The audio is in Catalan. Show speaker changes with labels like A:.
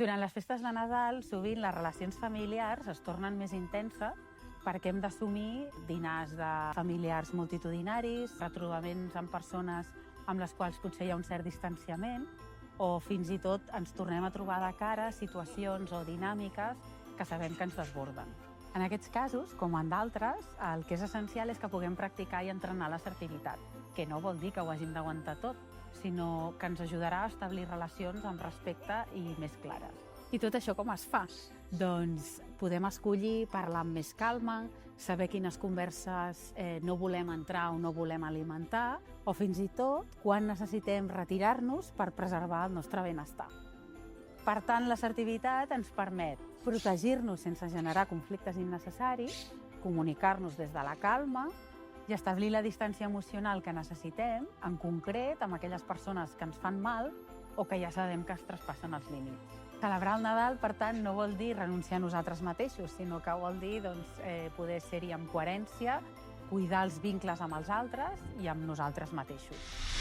A: Durant les festes de Nadal, sovint les relacions familiars es tornen més intenses perquè hem d'assumir dinars de familiars multitudinaris, retrobaments amb persones amb les quals potser hi ha un cert distanciament, o fins i tot ens tornem a trobar de cara situacions o dinàmiques que sabem que ens desborden. En aquests casos, com en d'altres, el que és essencial és que puguem practicar i entrenar l'assertivitat, que no vol dir que ho hàgim d'aguantar tot, sinó que ens ajudarà a establir relacions amb respecte i més clares. I tot això com es fa? Doncs podem escollir parlar amb més calma, saber quines converses no volem entrar o no volem alimentar, o fins i tot quan necessitem retirar-nos per preservar el nostre benestar. Per tant, l'assertivitat ens permet protegir-nos sense generar conflictes innecessaris, comunicar-nos des de la calma i establir la distància emocional que necessitem, en concret amb aquelles persones que ens fan mal o que ja sabem que es traspassen els límits. Celebrar el Nadal, per tant, no vol dir renunciar a nosaltres mateixos, sinó que vol dir poder ser-hi amb coherència, cuidar els vincles amb els altres i amb nosaltres mateixos.